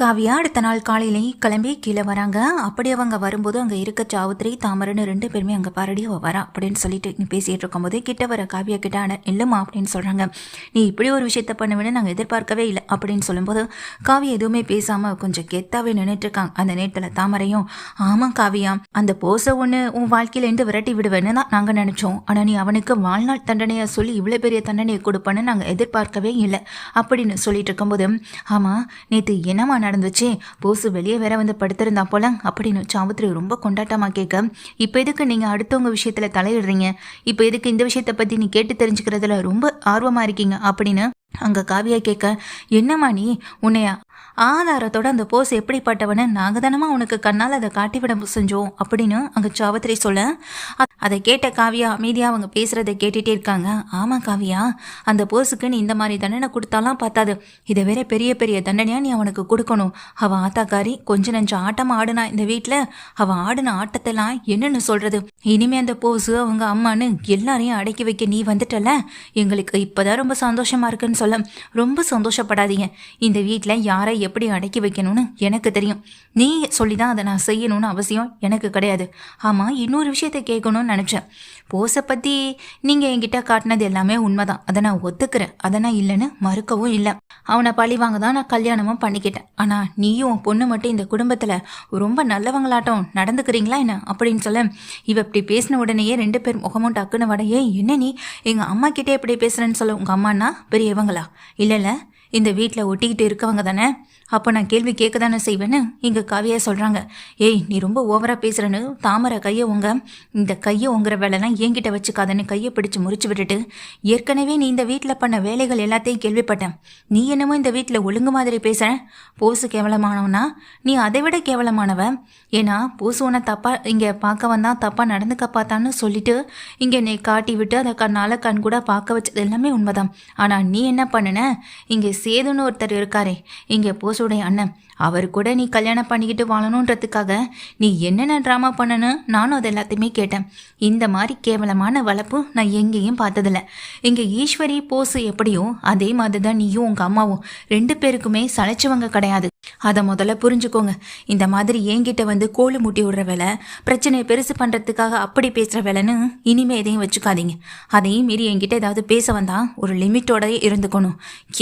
காவியா அடுத்த நாள் காலையிலேயே கிளம்பி கீழே வராங்க. அப்படி அவங்க வரும்போது அங்கே இருக்க சாவுத்திரி தாமரன்னு 2 பேருமே அங்கே பாரடி வரா அப்படின்னு சொல்லிட்டு நீ பேசிகிட்டு இருக்கும்போது கிட்ட வர காவியா கிட்ட இல்லைம்மா அப்படின்னு சொல்கிறாங்க. நீ இப்படி ஒரு விஷயத்த பண்ணுவேன்னு நாங்கள் எதிர்பார்க்கவே இல்லை அப்படின்னு சொல்லும்போது காவியா எதுவுமே பேசாமல் கொஞ்சம் கெத்தாவே நின்றுட்டுருக்காங்க. அந்த நேரத்தில் தாமரையும் ஆமாம் காவியா, அந்த போஸை ஒன்று உன் வாழ்க்கையிலேருந்து விரட்டி விடுவேன்னு தான் நாங்கள் நினச்சோம். ஆனால் நீ அவனுக்கு வாழ்நாள் தண்டனையை சொல்லி இவ்வளோ பெரிய தண்டனையை கொடுப்பேன்னு நாங்கள் எதிர்பார்க்கவே இல்லை அப்படின்னு சொல்லிட்டு இருக்கும்போது ஆமாம் நேற்று என்னம்மா நடந்துச்சு, போசு வெளியே வேற வந்து படுத்திருந்தா போல அப்படின்னு சாவுத்திரி ரொம்ப கொண்டாட்டமா கேட்க, இப்போ எதுக்கு நீங்க அடுத்தவங்க விஷயத்துல தலையிடுறீங்க, இப்போ எதுக்கு இந்த விஷயத்தை பத்தி நீ கேட்டு தெரிஞ்சுக்கிறதுல ரொம்ப ஆர்வமா இருக்கீங்க அப்படின்னு அங்க காவியா கேட்க, என்னம்மா நீ உன்னைய ஆதாரத்தோட அந்த போஸ் எப்படிப்பட்டவனு நாங்க தானமா உனக்கு கண்ணால் அதை காட்டிவிட செஞ்சோம் அப்படின்னு அங்க சாவத்திரி சொல்ல, அதை கேட்ட காவியா அமைதியா அவங்க பேசுறதை கேட்டுட்டே இருக்காங்க. ஆமா காவியா, அந்த போஸுக்கு நீ இந்த மாதிரி தண்டனை கொடுத்தாலாம் பார்த்தாது, இதை வேற பெரிய பெரிய தண்டனையா நீ அவனுக்கு கொடுக்கணும். அவ ஆத்தாக்காரி கொஞ்ச நஞ்ச ஆட்டமா ஆடுனா இந்த வீட்டுல, அவ ஆடின ஆட்டத்தெல்லாம் என்னன்னு சொல்றது, இனிமே அந்த போஸு அவங்க அம்மான்னு எல்லாரையும் அடக்கி வைக்க நீ வந்துட்டல, எங்களுக்கு இப்பதான் ரொம்ப சந்தோஷமா இருக்குன்னு சொல்ல, ரொம்ப சந்தோஷப்படாதீங்க, இந்த வீட்டுல யாரை எப்படி அடக்கி வைக்கணும்னு எனக்கு தெரியும், நீ சொல்லிதான் அதை நான் செய்யணும்னு அவசியம் எனக்கு கிடையாது. ஆமா, இன்னொரு விஷயத்த கேட்கணும்னு நினைச்சேன், போஸை பத்தி நீங்க என்கிட்ட காட்டினது எல்லாமே உண்மைதான், அதை நான் ஒத்துக்கிறேன், அதை நான் இல்லைன்னு மறுக்கவும் இல்லை. அவனை பழி வாங்க தான் நான் கல்யாணமும் பண்ணிக்கிட்டேன். ஆனா நீயும் பொண்ணு மட்டும் இந்த குடும்பத்துல ரொம்ப நல்லவங்களாட்டம் நடந்துக்கிறீங்களா என்ன அப்படின்னு சொல்ல, இவ இப்படி பேசின உடனேயே 2 பேர் முகமும் டக்குன்னு வடையே, என்ன நீ எங்க அம்மா கிட்டே இப்படி பேசுறேன்னு சொல்ல, உங்க அம்மானா பெரியவங்களா, இல்லைல்ல இந்த வீட்டில் ஒட்டிக்கிட்டு இருக்கவங்க தானே, அப்போ நான் கேள்வி கேட்க தானே செய்வேன்னு இங்கே காவியா சொல்கிறாங்க. ஏய் நீ ரொம்ப ஓவராக பேசுகிறேன்னு தாமரை கையை இந்த கையை உங்கிற வேலைலாம் என்கிட்ட வச்சுக்காதன்னு கையை பிடிச்சி முறிச்சு விட்டுட்டு, ஏற்கனவே நீ இந்த வீட்டில் பண்ண வேலைகள் எல்லாத்தையும் கேள்விப்பட்டேன், நீ என்னமோ இந்த வீட்டில் ஒழுங்கு மாதிரி பேசுகிறேன், போசு கேவலமானவனா, நீ அதை விட கேவலமானவ, ஏன்னா போசு உன்னை தப்பாக இங்கே பார்க்க வந்தான், தப்பாக நடந்துக்க பார்த்தான்னு சொல்லிட்டு இங்கே நீ காட்டி விட்டு அதை கண் கூட பார்க்க வச்சது எல்லாமே உண்மைதான். ஆனால் நீ என்ன பண்ணுன, இங்கே சேதுன்னு ஒருத்தர் இருக்காரே இங்கே போசுடைய அண்ணன், அவர் கூட நீ கல்யாணம் பண்ணிக்கிட்டு வாழணுன்றதுக்காக நீ என்னென்ன ட்ராமா பண்ணனு நானும் அது எல்லாத்தையுமே கேட்டேன். இந்த மாதிரி கேவலமான வளர்ப்பு நான் எங்கேயும் பார்த்ததில்ல. இங்கே ஈஸ்வரி போசு எப்படியோ அதே மாதிரி தான் நீயும் உங்கள் அம்மாவும் 2 பேருக்குமே சளைச்சவங்க கிடையாது. அதை முதல்ல புரிஞ்சுக்கோங்க. இந்த மாதிரி என்கிட்ட வந்து கோழு மூட்டி விடுற வேலை, பிரச்சனையை பெருசு பண்ணுறதுக்காக அப்படி பேசுகிற வேலைன்னு இனிமே எதையும் வச்சுக்காதீங்க. அதையும் மீறி என்கிட்ட ஏதாவது பேச வந்தா ஒரு லிமிட்டோடயே இருந்துக்கணும்.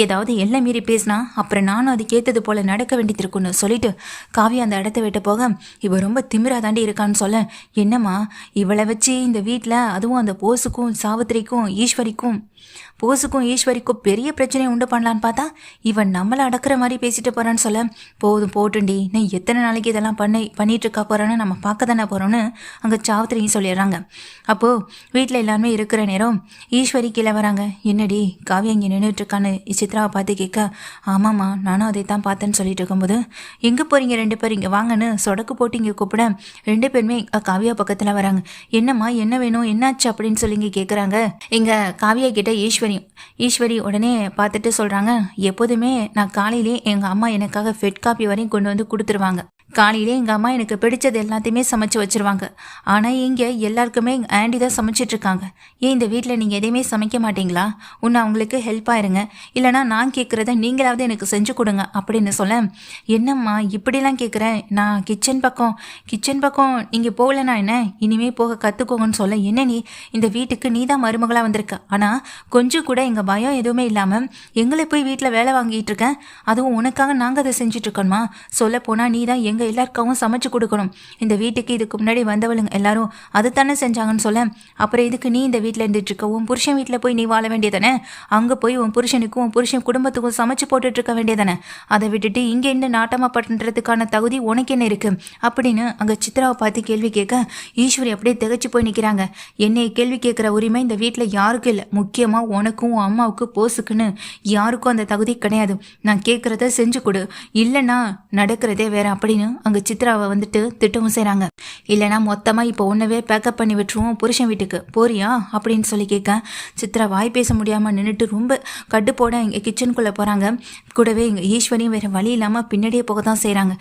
ஏதாவது எல்லாம் மீறி பேசினா அப்புறம் நானும் அது கேட்டது போல நடக்க வேண்டியது இருக்குன்னு சொல்லிட்டு காவியா அந்த இடத்த விட்டு போக, இவ ரொம்ப திமிரா தாண்டி இருக்கான்னு சொல்ல, என்னம்மா இவளை வச்சு இந்த வீட்டில் அதுவும் அந்த போஸுக்கும் சாவித்திரிக்கும் ஈஸ்வரிக்கும் பெரிய பிரச்சனையை உண்டு பண்ணலான்னு பார்த்தா இவன் நம்மளை அடக்கிற மாதிரி பேசிட்டு போறான்னு சொல்ல, போதும் போட்டுண்டி, நீ எத்தனை நாளைக்கு இதெல்லாம் பண்ணிட்டு இருக்கா போறான்னு நம்ம பார்க்க தானே போறோம்னு அங்கே சாவித்திரியும் சொல்லிடுறாங்க. அப்போ வீட்டில் எல்லாருமே இருக்கிற நேரம் ஈஸ்வரி கீழே வராங்க. என்னடி காவியா இங்கே நின்றுட்டு இருக்கான்னு சித்ராவை பார்த்து கேட்க, ஆமாம்மா நானும் அதை தான் பார்த்தேன்னு சொல்லிட்டு இருக்கும்போது, எங்கே போறீங்க 2 பேர் இங்கே வாங்கன்னு சொடக்கு போட்டு இங்கே கூப்பிட 2 பேருமே காவியா பக்கத்தில் வராங்க. என்னம்மா என்ன வேணும் என்னாச்சு அப்படின்னு சொல்லி இங்கே கேட்குறாங்க. எங்க காவியா கிட்ட ஈஸ்வரி உடனே பார்த்துட்டு சொல்கிறாங்க, எப்போதுமே நான் காலையிலே எங்கள் அம்மா எனக்காக ஃபெட் காப்பி வரையும் கொண்டு வந்து கொடுத்துருவாங்க. காலையிலே எங்கள் அம்மா எனக்கு பிடிச்சது எல்லாத்தையுமே சமைச்சு வச்சுருவாங்க. ஆனால் இங்கே எல்லாருக்குமே எங்கள் ஆண்டி தான் சமைச்சிட்ருக்காங்க. ஏன் இந்த வீட்டில் நீங்கள் எதையுமே சமைக்க மாட்டீங்களா? ஒன்று அவங்களுக்கு ஹெல்ப் ஆயிருங்க, இல்லைனா நான் கேட்குறத நீங்களாவது எனக்கு செஞ்சு கொடுங்க அப்படின்னு சொல்ல, என்னம்மா இப்படிலாம் கேட்குறேன், நான் கிச்சன் பக்கம் நீங்கள் போகலன்னா என்ன, இனிமேல் போக கற்றுக்கோங்கன்னு சொல்ல, என்ன நீ இந்த வீட்டுக்கு நீ தான் மருமகளாக வந்திருக்க, ஆனால் கொஞ்சம் கூட எங்கள் பயம் எதுவுமே இல்லாமல் எங்களை போய் வீட்டில் வேலை வாங்கிட்டு இருக்கேன், அதுவும் உனக்காக நாங்கள் அதை செஞ்சுட்ருக்கோமா? சொல்ல போனால் நீ தான் எல்லாருக்காகவும் சமைச்சு கொடுக்கணும். இந்த வீட்டுக்கு இதுக்கு முன்னாடி வந்தவளுங்க எல்லாரும் அது தானே செஞ்சாங்கன்னு சொல்ல, அப்புறம் இதுக்கு நீ இந்த வீட்டில் இருந்துட்டு இருக்க, உன் புருஷன் வீட்டில் போய் நீ வாழ வேண்டியதானே, அங்கே போய் உன் புருஷனுக்கும் உன் புருஷன் குடும்பத்துக்கும் சமைச்சு போட்டுட்டு இருக்க வேண்டியதானே, அதை விட்டுட்டு இங்கே இந்த நாட்டமா பண்ணுறதுக்கான தகுதி உனக்கு என்ன இருக்கு அப்படின்னு அங்கே சித்ராவை பார்த்து கேள்வி கேட்க, ஈஸ்வரி அப்படியே திகச்சு போய் நிற்கிறாங்க. என்னை கேள்வி கேட்குற உரிமை இந்த வீட்டில் யாருக்கும் இல்லை, முக்கியமாக உனக்கும் உன் அம்மாவுக்கு போஸுக்குன்னு யாருக்கும் அந்த தகுதி கிடையாது. நான் கேட்குறத செஞ்சு கொடு, இல்லைன்னா நடக்கிறதே வேற அப்படின்னு அங்கே சித்ராவை வந்துட்டு திட்டமும் செய்கிறாங்க. இல்லைனா மொத்தமாக இப்போ ஒன்றவே பேக்கப் பண்ணி விட்டுருவோம், புருஷன் வீட்டுக்கு போறியா அப்படின்னு சொல்லி கேட்க, சித்ரா வாய் பேச முடியாமல் நின்றுட்டு ரொம்ப கட்டுப்போட இங்கே கிச்சனுக்குள்ளே போகிறாங்க. கூடவே இங்கே ஈஸ்வரியும் வேறு வழி இல்லாமல் பின்னாடியே போக தான் செய்கிறாங்க.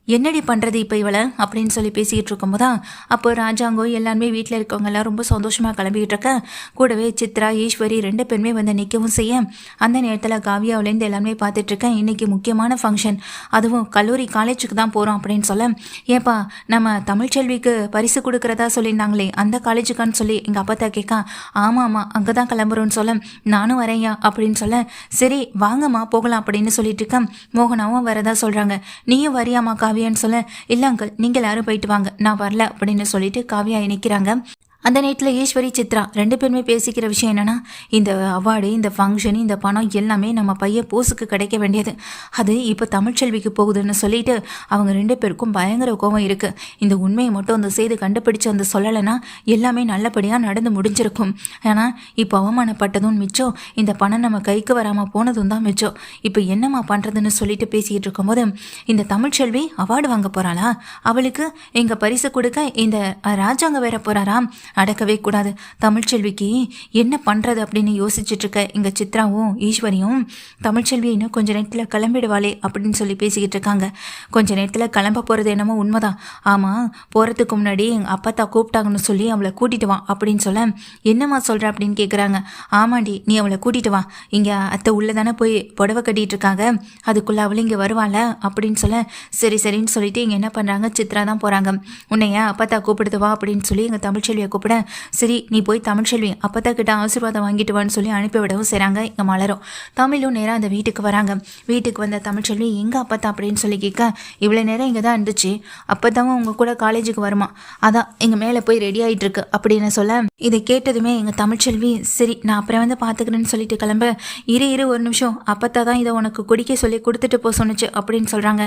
என்னடி பண்ணுறது இப்போ இவளை அப்படின்னு சொல்லி பேசிக்கிட்டு இருக்கும்போதான் அப்போ ராஜாங்கோ எல்லாருமே வீட்டில் இருக்கவங்க எல்லாம் ரொம்ப சந்தோஷமாக கிளம்பிக்கிட்டு இருக்க. கூடவே சித்ரா ஈஸ்வரி 2 பேருமே வந்து நிற்கவும் செய்ய அந்த நேரத்தில் காவியாவிலேருந்து எல்லாருமே பார்த்துட்ருக்கேன். இன்றைக்கி முக்கியமான ஃபங்க்ஷன், அதுவும் கல்லூரி காலேஜுக்கு தான் போகிறோம் அப்படின்னு சொல்ல, ஏப்பா நம்ம தமிழ்ச்செல்விக்கு பரிசு கொடுக்குறதா சொல்லியிருந்தாங்களே அந்த காலேஜுக்கான்னு சொல்லி எங்கள் அப்பா தான் கேட்க, ஆமாம் அங்கே தான் கிளம்புறோன்னு சொல்ல, நானும் வரேன்யா அப்படின்னு சொல்ல, சரி வாங்கம்மா போகலாம் அப்படின்னு சொல்லிட்டு இருக்கேன். மோகனாவும் வரதா சொல்கிறாங்க. நீயும் வரியாமா காவியான்னு சொல்ல, இல்லை அங்கிள் நீங்கள் எல்லாரும் போயிட்டு வாங்க, நான் வரல அப்படின்னு சொல்லிட்டு காவியா நிற்கிறாங்க. அந்த நேரத்தில் ஈஸ்வரி சித்ரா 2 பேருமே பேசிக்கிற விஷயம் என்னென்னா, இந்த அவார்டு, இந்த ஃபங்க்ஷன், இந்த பணம் எல்லாமே நம்ம பையன் போஸுக்கு கிடைக்க வேண்டியது, அது இப்போ தமிழ்ச்செல்விக்கு போகுதுன்னு சொல்லிட்டு அவங்க 2 பேருக்கும் பயங்கர கோபம் இருக்குது. இந்த உண்மையை மட்டும் அந்த செய்து கண்டுபிடிச்சு அந்த சொல்லலைன்னா எல்லாமே நல்லபடியாக நடந்து முடிஞ்சிருக்கும். ஆனால் இப்போ அவமானப்பட்டதும் மிச்சம், இந்த பணம் நம்ம கைக்கு வராமல் போனதும் தான் மிச்சம். இப்போ என்னம்மா பண்ணுறதுன்னு சொல்லிட்டு பேசிக்கிட்டு இருக்கும்போது, இந்த தமிழ்ச்செல்வி அவார்டு வாங்க போகிறாளா, அவளுக்கு எங்கள் பரிசு கொடுக்க இந்த ராஜாங்க வேற போகிறாரா, அடக்கவே கூடாது. தமிழ்ச்செல்விக்கு என்ன பண்ணுறது அப்படின்னு யோசிச்சுட்டு இருக்க எங்கள் சித்ராவும் ஈஸ்வரியும், தமிழ்ச்செல்வி இன்னும் கொஞ்சம் நேரத்தில் கிளம்பிடுவாளே அப்படின்னு சொல்லி பேசிக்கிட்டு இருக்காங்க. கொஞ்சம் நேரத்தில் கிளம்ப போகிறது என்னமோ உண்மைதான். ஆமாம், போகிறதுக்கு முன்னாடி எங்கள் அப்பா கூப்பிட்டாங்கன்னு சொல்லி அவளை கூட்டிட்டு வா அப்படின்னு சொல்ல, என்னம்மா சொல்கிற அப்படின்னு கேட்குறாங்க. ஆமாண்டி, நீ அவளை கூட்டிட்டு வா, இங்கே அத்தை உள்ளே தானே போய் புடவை கட்டிகிட்டு இருக்காங்க, அதுக்குள்ளே அவளை இங்கே வருவாள் அப்படின்னு சொல்ல, சரி சரின்னு சொல்லிட்டு இங்கே என்ன பண்ணுறாங்க, சித்ரா தான் போகிறாங்க. உன்னைய அப்பா கூப்பிடுது வா அப்படின்னு சொல்லி எங்கள் தமிழ்ச்செல்வியை கூப்பிட, சரி நீ போய் தமிழ்ச்செல்வி அப்பத்தா கிட்ட ஆசீர்வாதம் வாங்கிட்டு வான்னு சொல்லி அனுப்பிவிடவும் செய்கிறாங்க. இங்கே மலரும் தமிழும் நேராக அந்த வீட்டுக்கு வராங்க. வீட்டுக்கு வந்த தமிழ்ச்செல்வி எங்கே அப்பத்தா அப்படின்னு சொல்லி கேட்க, இவ்வளோ நேரம் இங்கே தான் இருந்துச்சு, அப்போதாவும் உங்கள் கூட காலேஜுக்கு வருமா, அதான் எங்கள் மேலே போய் ரெடி ஆகிட்டு இருக்கு அப்படின்னு சொல்ல, இதை கேட்டதுமே எங்கள் தமிழ்ச்செல்வி சரி நான் அப்புறம் வந்து பார்த்துக்கிறேன்னு சொல்லிட்டு கிளம்ப, இரு ஒரு நிமிஷம், அப்பத்தா தான் இதை உனக்கு குடிக்க சொல்லி கொடுத்துட்டு போ சொன்னிச்சு அப்படின்னு சொல்கிறாங்க.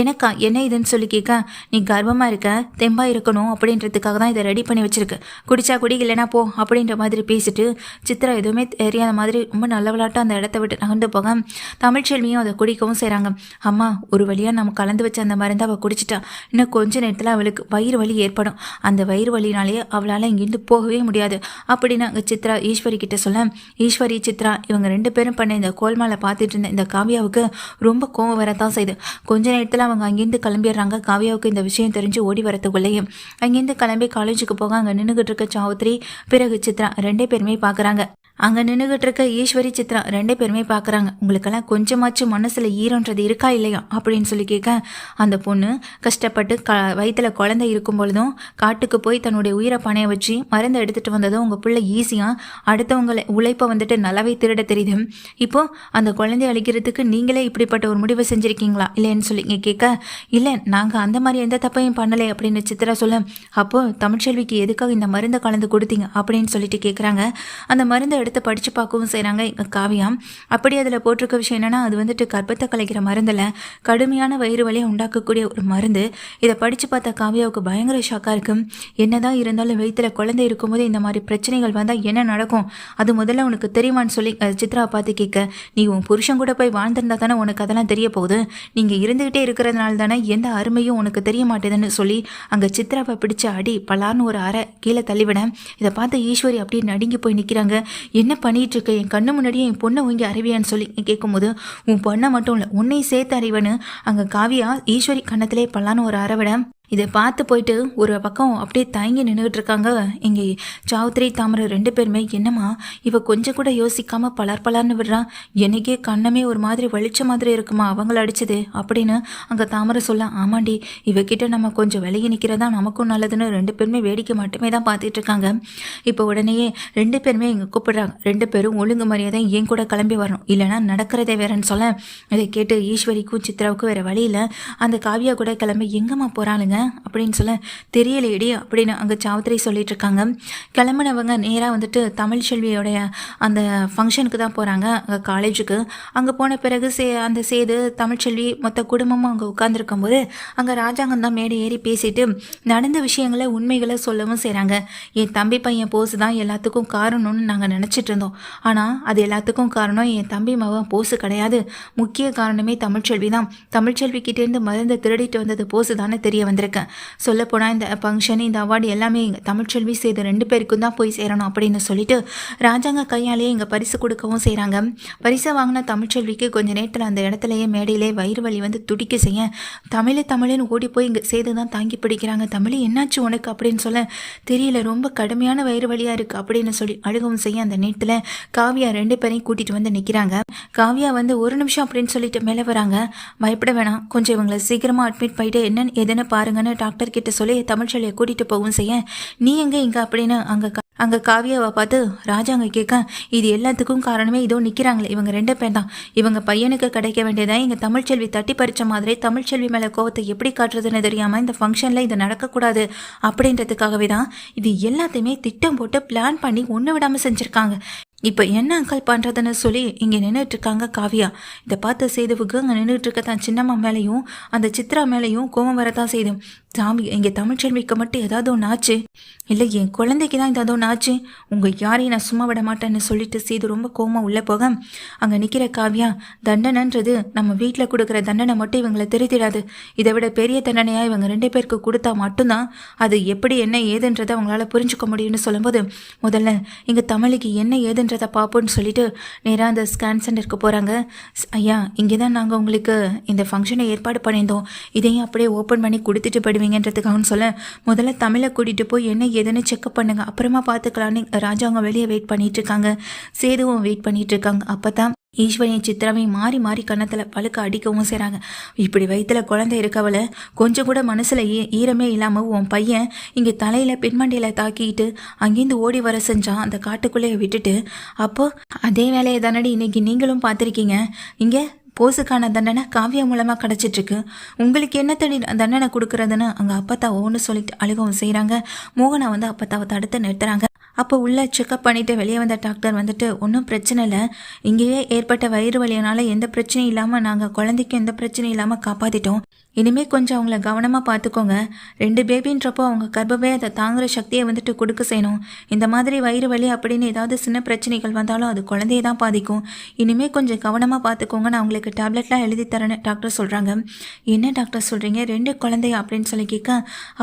எனக்கா என்ன இதுன்னு சொல்லி கேட்க, நீ கர்ப்பமாக இருக்க, தெம்பாக இருக்கணும் அப்படின்றதுக்காக தான் இதை ரெடி பண்ணி வச்சிருக்கு, குடிச்சா குடி இல்லைனா போ அப்படின்ற மாதிரி பேசிட்டு சித்ரா எதுவுமே தெரியாத மாதிரி ரொம்ப நல்ல விளையாட்டு அந்த இடத்த விட்டு நகர்ந்து போக, தமிழ்ச்செல்வியும் அதை குடிக்கவும் செய்கிறாங்க. அம்மா ஒரு வழியாக நம்ம கலந்து வச்ச அந்த மருந்தை அவள் குடிச்சிட்டா, இன்னும் கொஞ்ச நேரத்தில் அவளுக்கு வயிறு வலி ஏற்படும், அந்த வயிறு வலினாலேயே அவளால் இங்கேருந்து போகவே முடியாது அப்படின்னு அங்கே சித்ரா ஈஸ்வரி கிட்ட சொல்ல, ஈஸ்வரி சித்ரா இவங்க 2 பேரும் பண்ண இந்த கோல்மாலை பார்த்துட்டு இருந்த இந்த காவியாவுக்கு ரொம்ப கோவம் வரத்தான் செய்யுது. கொஞ்ச நேரத்தில் அவங்க அங்கேருந்து கிளம்பிடுறாங்க. காவியாவுக்கு இந்த விஷயம் தெரிஞ்சு ஓடி வரத்துக்குள்ளேயும் அங்கேருந்து கிளம்பி காலேஜுக்கு போக அங்கே நின்றுகிட்டு இருக்க சாவுத்ரி பிறகு சித்ரா 2 பேருமே பார்க்குறாங்க. அங்கே நின்றுகிட்டு இருக்க ஈஸ்வரி சித்ரா 2 பேருமே பார்க்குறாங்க. உங்களுக்கெல்லாம் கொஞ்சமாச்சும் மனசில் ஈரன்றது இருக்கா இல்லையா அப்படின்னு சொல்லி கேட்க, அந்த பொண்ணு கஷ்டப்பட்டு வயிற்றில் குழந்தை இருக்கும் பொழுதும் காட்டுக்கு போய் தன்னுடைய உயிரை பணைய வச்சு மருந்து எடுத்துகிட்டு வந்ததும் உங்கள் பிள்ளை ஈஸியாக அடுத்தவங்களை உழைப்பை வந்துட்டு நல்லாவே திருட தெரியுது. இப்போது அந்த குழந்தைய அழிக்கிறதுக்கு நீங்களே இப்படிப்பட்ட ஒரு முடிவை செஞ்சுருக்கீங்களா இல்லைன்னு சொல்லி கேட்க, இல்லை நாங்கள் அந்த மாதிரி எந்த தப்பையும் பண்ணலை அப்படின்னு சித்ரா சொல்ல, அப்போது தமிழ்ச்செல்விக்கு எதுக்காக இந்த மருந்தை கலந்து கொடுத்தீங்க அப்படின்னு சொல்லிட்டு கேட்குறாங்க. அந்த மருந்தை எடுத்து படித்து பார்க்கவும் செய்கிறாங்க காவியா. அப்படி அதில் போட்டிருக்க விஷயம் என்னென்னா, அது வந்துட்டு கர்ப்பத்தை கலைக்கிற மருந்தில் கடுமையான வயிறு வலியை உண்டாக்கக்கூடிய ஒரு மருந்து. இதை படித்து பார்த்த காவியாவுக்கு பயங்கர ஷாக்காக இருக்கும். என்னதான் இருந்தாலும் வயிற்றில் குழந்தை இருக்கும்போது இந்த மாதிரி பிரச்சனைகள் வந்தால் என்ன நடக்கும், அது முதல்ல உனக்கு தெரியுமான்னு சொல்லி சித்ராவை பார்த்து கேட்க, நீ உன் புருஷன் கூட போய் வாழ்ந்திருந்தா தானே உனக்கு அதெல்லாம் தெரிய போகுது, நீங்கள் இருந்துக்கிட்டே இருக்கிறதுனால தானே எந்த அருமையும் உனக்கு தெரிய மாட்டேதுன்னு சொல்லி அங்கே சித்ராவை பிடிச்ச அடி பலார்னு ஒரு அரை கீழே தள்ளிவிட, இதை பார்த்து ஈஸ்வரி அப்படியே நடுங்கி போய் நிற்கிறாங்க. என்ன பண்ணிட்டு இருக்க, என் கண்ணு முன்னாடியே என் பொண்ணை வாங்கி அறிவியான்னு சொல்லி கேட்கும்போது, உன் பொண்ணை மட்டும் இல்லை உன்னை சேர்த்து அறிவன்னு அங்கே காவியா ஈஸ்வரி கண்ணத்திலே பல்லான்னு ஒரு அறவிட, இதை பார்த்து போயிட்டு ஒரு பக்கம் அப்படியே தயங்கி நின்றுக்கிட்டு இருக்காங்க. இங்கே சாவுத்திரி தாமரை 2 பேருமே, என்னம்மா இவ கொஞ்சம் கூட யோசிக்காமல் பலர்னு விடுறான், எனக்கே கண்ணமே ஒரு மாதிரி வலிச்ச மாதிரி இருக்குமா அவங்கள அடிச்சது அப்படின்னு அங்கே தாமரை சொல்ல, ஆமாண்டி இவகிட்ட நம்ம கொஞ்சம் விலகி நிற்கிறதா நமக்கும் நல்லதுன்னு 2 பேருமே வேடிக்கை மட்டுமே தான் பார்த்துட்டு இருக்காங்க. இப்போ உடனேயே 2 பேருமே இங்கே கூப்பிடுறாங்க. 2 பேரும் ஒழுங்கு மரியாதை என் கூட கிளம்பி வரணும், இல்லைனா நடக்கிறதே வேறன்னு சொல்ல, இதை கேட்டு ஈஸ்வரிக்கும் சித்ராவுக்கும் வேறு வழியில் அந்த காவியா கூட கிளம்பி எங்கம்மா போகிறாளுங்க அப்படின்னு சொல்ல, தெரியலையடி அப்படின்னு அங்கே சாவுத்திரி சொல்லிட்டு இருக்காங்க. கிளம்பினவங்க நேராக வந்துட்டு தமிழ்ச்செல்வியோடைய அந்த ஃபங்க்ஷனுக்கு தான் போகிறாங்க, அங்கே காலேஜுக்கு. அங்கே போன பிறகு அந்த சேது தமிழ்ச்செல்வி மொத்த குடும்பமும் அங்கே உட்காந்துருக்கும் போது அங்கே ராஜாங்கம் தான் மேடை ஏறி பேசிட்டு நடந்த விஷயங்களை உண்மைகளை சொல்லவும் செய்கிறாங்க. என் தம்பி பையன் போஸு தான் எல்லாத்துக்கும் காரணம்னு நாங்கள் நினச்சிட்டு இருந்தோம், ஆனால் அது எல்லாத்துக்கும் காரணம் என் தம்பி மகன் போஸு கிடையாது, முக்கிய காரணமே தமிழ்ச்செல்வி தான். தமிழ்ச்செல்வி கிட்டேருந்து மருந்தை திருடிட்டு வந்தது போஸு தானே தெரிய வந்திருக்கு. இருக்கேன். சொல்லப்போனால் இந்த ஃபங்க்ஷன் இந்த அவார்டு எல்லாமே எங்கள் தமிழ்ச்செல்வி சேது 2 பேருக்கும் தான் போய் சேரணும் அப்படின்னு சொல்லிட்டு ராஜாங்க கையாலேயே இங்கே பரிசு கொடுக்கவும் செய்கிறாங்க. பரிசை வாங்கின தமிழ்ச்செல்விக்கு கொஞ்ச நேரத்தில் அந்த இடத்துலையே மேடையிலே வயிறு வலி வந்து துடிக்க செய்ய தமிழ்னு ஓடி போய் இங்கே சேது தான் தாங்கி பிடிக்கிறாங்க. தமிழ் என்னாச்சு உனக்கு அப்படின்னு சொல்ல தெரியல, ரொம்ப கடுமையான வயிறு வலியாக இருக்குது அப்படின்னு சொல்லி அழுகவும் செய்ய அந்த நேரத்தில் காவியா 2 பேரையும் கூட்டிகிட்டு வந்து நிற்கிறாங்க. காவியா வந்து 1 நிமிஷம் அப்படின்னு சொல்லிட்டு மேலே வராங்க. பயப்பட வேணாம், கொஞ்சம் இவங்களை சீக்கிரமாக அட்மிட் பண்ணிட்டு என்னன்னு எதுன்னு பாருங்கன்னு டாக்டர் கிட்ட சொல்லி தமிழ்ச்செல்வியை கூட்டிகிட்டு போகவும் செய்ய நீ எங்கே இங்கே அப்படின்னு அங்கே காவியாவை பார்த்து ராஜாங்க கேட்க இது எல்லாத்துக்கும் காரணமே இதோ நிற்கிறாங்களே இவங்க 2 பேர் தான். இவங்க பையனுக்கு கிடைக்க வேண்டியதான் எங்கள் தமிழ்ச்செல்வி தட்டி பறித்த மாதிரி தமிழ்ச்செல்வி மேலே கோவத்தை எப்படி காட்டுறதுன்னு தெரியாமல் இந்த ஃபங்க்ஷனில் இது நடக்கக்கூடாது அப்படின்றதுக்காகவே தான் இது எல்லாத்தையுமே திட்டம் போட்டு பிளான் பண்ணி ஒன்று விடாமல் செஞ்சுருக்காங்க. இப்போ என்ன அங்கிள் பண்ணுறதுன்னு சொல்லி இங்கே நின்றுட்டுருக்காங்க காவியா. இதை பார்த்த சேதுவுக்கு அங்கே நின்றுட்டுருக்க தான் சின்னம்மா மேலேயும் அந்த சித்ரா மேலேயும் கோவம் வரதான் செய்தும். சாமி, இங்கே தமிழ்ச்செல்விக்கு மட்டும் ஏதாவது ஒன்று ஆச்சு, இல்லை என் குழந்தைக்கு தான் ஏதாவது ஒன்று ஆச்சு, உங்கள் யாரையும் நான் சும்மா விட மாட்டேன்னு சொல்லிட்டு சேது ரொம்ப கோவமாக உள்ளே போக அங்கே நிற்கிற காவியா, தண்டனைன்றது நம்ம வீட்டில் கொடுக்குற தண்டனை மட்டும் இவங்களை திருத்திடாது, இதை விட பெரிய தண்டனையாக இவங்க 2 பேருக்கு கொடுத்தா மட்டும்தான் அது எப்படி என்ன ஏதுன்றதை அவங்களால புரிஞ்சுக்க முடியும்னு சொல்லும்போது முதல்ல இங்கே தமிழுக்கு என்ன ஏதுன்றதை பார்ப்போன்னு சொல்லிட்டு நேராக அந்த ஸ்கேன் சென்டருக்கு போகிறாங்க. ஐயா, இங்கே தான் நாங்கள் உங்களுக்கு இந்த ஃபங்க்ஷனை ஏற்பாடு பண்ணியிருந்தோம், இதையும் அப்படியே ஓப்பன் பண்ணி கொடுத்துட்டு போயிடுவீங்கன்றதுக்காகன்னு சொல்ல முதல்ல தமிழை கூட்டிகிட்டு போய் என்ன ஏதுன்னு செக்அப் பண்ணுங்க, அப்புறமா பார்த்துக்கலான்னு ராஜாங்க வெளியே வெயிட் பண்ணிட்டு இருக்காங்க. சேதுவும் வெயிட் பண்ணிட்டு இருக்காங்க. அப்போ தான் ஈஸ்வரியும் சித்திராவையும் மாறி மாறி கன்னத்தில் பழுக்க அடிக்கவும் செய்கிறாங்க. இப்படி வயிற்றுல குழந்தை இருக்கவளை கொஞ்சம் கூட மனசில் ஈரமே இல்லாமல் உன் பையன் இங்கே தலையில் பின்மண்டியில் தாக்கிட்டு அங்கேருந்து ஓடி வர செஞ்சான் அந்த காட்டுக்குள்ளேயே விட்டுட்டு. அப்போது அதே வேலையை தானடி இன்னைக்கு நீங்களும் பார்த்துருக்கீங்க. இங்கே போஸுக்கான தண்டனை காவியா மூலமாக கிடச்சிட்ருக்கு, உங்களுக்கு என்ன தண்டனை கொடுக்குறதுன்னு அங்கே அப்பத்தா ஒன்று சொல்லிட்டு அழுகவும் செய்கிறாங்க. மோகனா வந்து அப்பத்தாவை தடுத்து நிறுத்துறாங்க. அப்போ உள்ளே செக்அப் பண்ணிவிட்டு வெளியே வந்த டாக்டர் வந்துட்டு ஒன்றும் பிரச்சனை இல்லை, இங்கேயே ஏற்பட்ட வயிறு வலியினால எந்த பிரச்சனையும் இல்லாமல் நாங்கள் குழந்தைக்கும் எந்த பிரச்சனையும் இல்லாமல் காப்பாற்றிட்டோம், இனிமேல் கொஞ்சம் அவங்கள கவனமாக பார்த்துக்கோங்க, 2 பேபின்றப்போ அவங்க கர்ப்பமே அதை தாங்குகிற சக்தியை வந்துட்டு கொடுக்க செய்யணும், இந்த மாதிரி வயிறு வலி அப்படின்னு ஏதாவது சின்ன பிரச்சனைகள் வந்தாலும் அது குழந்தைய தான் பாதிக்கும், இனிமேல் கொஞ்சம் கவனமாக பார்த்துக்கோங்க, நான் உங்களுக்கு டேப்லெட்லாம் எழுதி தரேன்னு டாக்டர் சொல்கிறாங்க. என்ன டாக்டர் சொல்கிறீங்க, 2 குழந்தையா அப்படின்னு சொல்லி கேட்க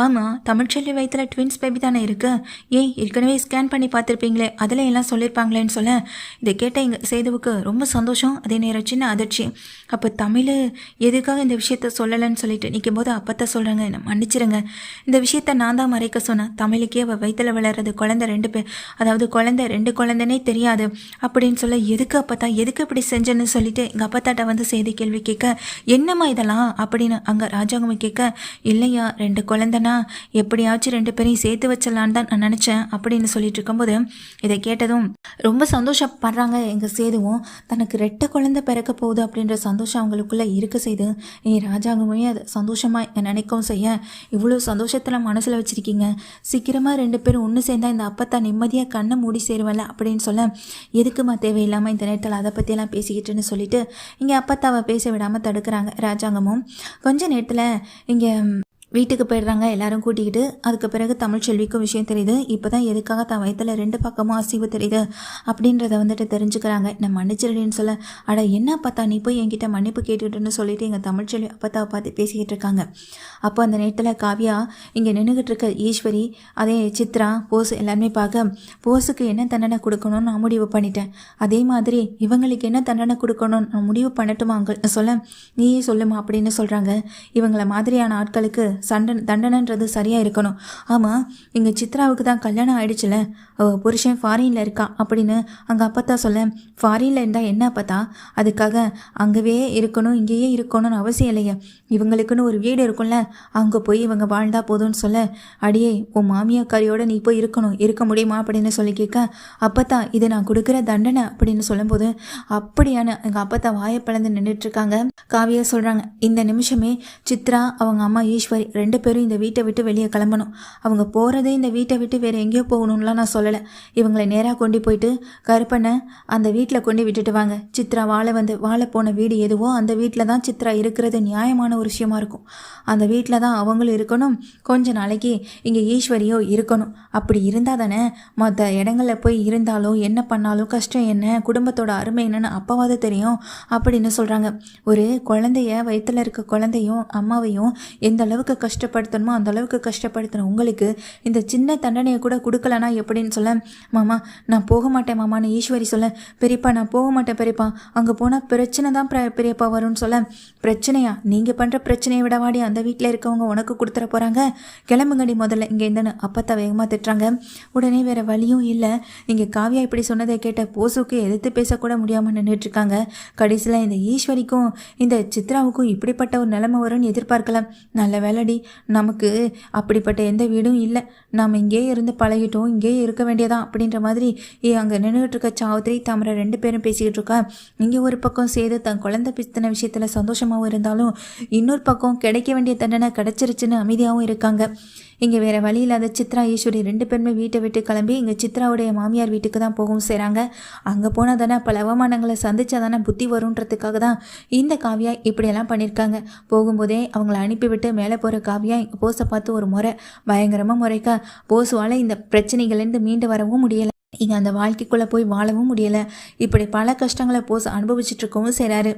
ஆமாம், தமிழ்ச்செல்வி வயிற்றில் ட்வின்ஸ் பேபி தானே இருக்குது, ஏன் ஏற்கனவே ஸ்கேன் பண்ணி பார்த்துருப்பீங்களே அதில் எல்லாம் சொல்லியிருப்பாங்களேன்னு சொல்ல இதை கேட்ட எங்கள் சேதுவுக்கு ரொம்ப சந்தோஷம், அதே நேரம் சின்ன அதிர்ச்சி. அப்போ தமிழ் எதுக்காக இந்த விஷயத்த சொல்லலைன்னு சொல்லிட்டு நிற்கும் போது அப்பத்த சொல்கிறாங்க, என்ன மன்னிச்சிருங்க, இந்த விஷயத்த நான் தான் மறைக்க சொன்னேன், தமிழுக்கே அவள் வயிற்றில் வளர்றது குழந்தை 2 பேர், அதாவது குழந்தை 2 குழந்தைனே தெரியாது அப்படின்னு சொல்ல எதுக்கு அப்பத்தா எதுக்கு இப்படி செஞ்சேன்னு சொல்லிட்டு எங்கள் அப்பத்தாட்ட வந்து செய்தி கேள்வி கேட்க என்னம்மா இதெல்லாம் அப்படின்னு அங்கே ராஜாங்கம்மா கேட்க இல்லையா 2 குழந்தைனா எப்படியாச்சும் 2 பேரையும் சேர்த்து வச்சிடலான்னு தான் நான் நினச்சேன் அப்படின்னு சொல்லிட்டு இருக்கும்போது இதை கேட்டதும் ரொம்ப சந்தோஷப்படுறாங்க. எங்கள் சேதுவும் தனக்கு 2 குழந்தை பிறக்க போகுது அப்படின்ற சந்தோஷம் அவங்களுக்குள்ளே இருக்க செய்து ராஜாங்கமே அதை சந்தோஷமாக நினைக்கவும் செய்ய இவ்வளோ சந்தோஷத்தில் மனசில் வச்சுருக்கீங்க, சீக்கிரமாக 2 பேரும் ஒன்று சேர்ந்தால் இந்த அப்பத்தான் நிம்மதியாக கண்ணை மூடி சேருவல அப்படின்னு சொல்ல எதுக்குமா தேவையில்லாமல் இந்த நேரத்தில் அதை பற்றியெல்லாம் பேசிக்கிட்டுன்னு சொல்லிட்டு இங்கே அப்பத்தாவை பேச விடாமல் தடுக்கிறாங்க ராஜாங்கமும். கொஞ்ச நேரத்தில் இங்கே வீட்டுக்கு போயிடுறாங்க எல்லாரும் கூட்டிக்கிட்டு. அதுக்கு பிறகு தமிழ்ச்செல்விக்கும் விஷயம் தெரியுது, இப்போ தான் எதுக்காக தான் வயிற்றில் 2 பக்கமும் அசைவு தெரியுது அப்படின்றத வந்துட்டு தெரிஞ்சுக்கிறாங்க. நான் மன்னிச்சிடுன்னு சொல்ல அட என்ன பார்த்தா நீ போய் என்கிட்ட மன்னிப்பு கேட்டுட்டுன்னு சொல்லிட்டு எங்கள் தமிழ்ச்செல்வி அப்பத்தாவை பார்த்து பேசிக்கிட்டு இருக்காங்க. அப்போ அந்த நேரத்தில் காவியா இங்கே நின்றுக்கிட்டு இருக்க ஈஸ்வரி அதே சித்ரா போஸ் எல்லாருமே பார்க்க போஸுக்கு என்ன தண்டனை கொடுக்கணும்னு நான் முடிவு பண்ணிட்டேன், அதே மாதிரி இவங்களுக்கு என்ன தண்டனை கொடுக்கணும்னு நான் முடிவு பண்ணட்டுமா அங்கே சொல்ல நீயே சொல்லுமா அப்படின்னு சொல்கிறாங்க. இவங்கள மாதிரியான ஆட்களுக்கு தண்டனைன்றது சரியாக இருக்கணும். ஆமாம், இங்கே சித்ராவுக்கு தான் கல்யாணம் ஆயிடுச்சுல, புருஷன் ஃபாரினில் இருக்கா அப்படின்னு அங்கே அப்பத்தா சொல்ல ஃபாரினில் இருந்தால் என்ன அப்பத்தா, அதுக்காக அங்கேயே இருக்கணும் இங்கேயே இருக்கணும்னு அவசியம் இல்லையா, இவங்களுக்குன்னு ஒரு வீடு இருக்கும்ல அங்கே போய் இவங்க வாழ்ந்தா போதும்னு சொல்ல அடியே உன் மாமியாக்காரியோட நீ போய் இருக்க முடியுமா அப்படின்னு சொல்லி கேட்க அப்பத்தா இது நான் கொடுக்குற தண்டனை அப்படின்னு சொல்லும்போது அப்படியான எங்கள் அப்பத்தா வாயை பிளந்து நின்றுட்டுருக்காங்க. காவியா சொல்கிறாங்க இந்த நிமிஷமே சித்ரா அவங்க அம்மா ஈஸ்வரி 2 பேரும் இந்த வீட்டை விட்டு வெளியே கிளம்பணும், அவங்க போகிறதே இந்த வீட்டை விட்டு வேறு எங்கேயோ போகணும்லாம் நான் சொல்லலை, இவங்களை நேராக கொண்டு போயிட்டு கருப்பனை அந்த வீட்டில் கொண்டு விட்டுட்டு வாங்க, சித்ரா வாழ போன வீடு எதுவோ அந்த வீட்டில் தான் சித்ரா இருக்கிறது நியாயமான ஒரு விஷயமா இருக்கும், அந்த வீட்டில் தான் அவங்களும் இருக்கணும், கொஞ்ச நாளைக்கு இங்கே ஈஸ்வரியோ இருக்கணும், அப்படி இருந்தால் தானே மற்ற இடங்களில் போய் இருந்தாலும் என்ன பண்ணாலும் கஷ்டம் என்ன குடும்பத்தோட அருமை என்னன்னு அப்பவாது தெரியும் அப்படின்னு சொல்கிறாங்க. ஒரு குழந்தைய வயிற்றில் இருக்க குழந்தையும் அம்மாவையும் எந்த அளவுக்கு கஷ்டப்படுத்தணுமோ அந்த அளவுக்கு கஷ்டப்படுத்தணும் உங்களுக்கு இந்த சின்ன தண்டனையை கூட கொடுக்கலனா எப்படின்னு சொல்ல, மாமா நான் போக மாட்டேன் மாமான்னு ஈஸ்வரி சொல்ல, பெரியப்பா நான் போக மாட்டேன் பெரியப்பா, அங்கே போனால் பிரச்சனை தான் பெரியப்பா வரும்னு சொல்ல, பிரச்சனையா? நீங்கள் பண்ணுற பிரச்சனையை விடவாடி அந்த வீட்டில் இருக்கவங்க உனக்கு கொடுத்துட போகிறாங்க, கிளம்புங்கடி முதல்ல இங்கே இருந்துன்னு அப்பத்தா வேகமாக திட்டுறாங்க. உடனே வேறு வழியும் இல்லை, இங்கே காவியா இப்படி சொன்னதை கேட்ட போசுக்கு எதிர்த்து பேசக்கூட முடியாமல் நின்றுட்டுருக்காங்க. கடைசியில் இந்த ஈஸ்வரிக்கும் இந்த சித்ராவுக்கும் இப்படிப்பட்ட ஒரு நிலைமை வரும்னு எதிர்பார்க்கலாம். நல்ல வேலைடி, நமக்கு அப்படிப்பட்ட எந்த வீடும் இல்லை, நாம் இங்கேயே இருந்து பழகிட்டோம், இங்கேயே இருக்க வேண்டியதான் அப்படின்ற மாதிரி அங்கே நின்றுட்டு இருக்க சாவித்திரி தாமரை 2 பேரும் பேசிக்கிட்டு இருக்கா. இங்கே ஒரு பக்கம் சேது தன் குழந்தை பிஸ்தின விஷயத்தில் சந்தோஷமாகவும் இருந்தாலும் இன்னொரு பக்கம் கிடைக்க வேண்டிய தண்டனை கிடைச்சிருச்சுன்னு அமைதியாகவும் இருக்காங்க. இங்கே வேறு வழி இல்லாத சித்ரா ஈஸ்வரி 2 பேருமே வீட்டை விட்டு கிளம்பி இங்கே சித்ராவுடைய மாமியார் வீட்டுக்கு தான் போகவும் செய்கிறாங்க. அங்கே போனால் தானே பல அவமானங்களை சந்திச்சா தானே புத்தி வருன்றதுக்காக தான் இந்த காவியா இப்படியெல்லாம் பண்ணியிருக்காங்க. போகும்போதே அவங்கள அனுப்பிவிட்டு மேலே போகிற காவியா இங்கே போஸை பார்த்து ஒரு முறை பயங்கரமாக முறைக்கா போஸுவால் இந்த பிரச்சனைகள்லேருந்து மீண்டு வரவும் முடியலை, இங்கே அந்த வாழ்க்கைக்குள்ளே போய் வாழவும் முடியலை. இப்படி பல கஷ்டங்களை போஸ் அனுபவிச்சுட்டு இருக்கவும் செய்கிறாரு.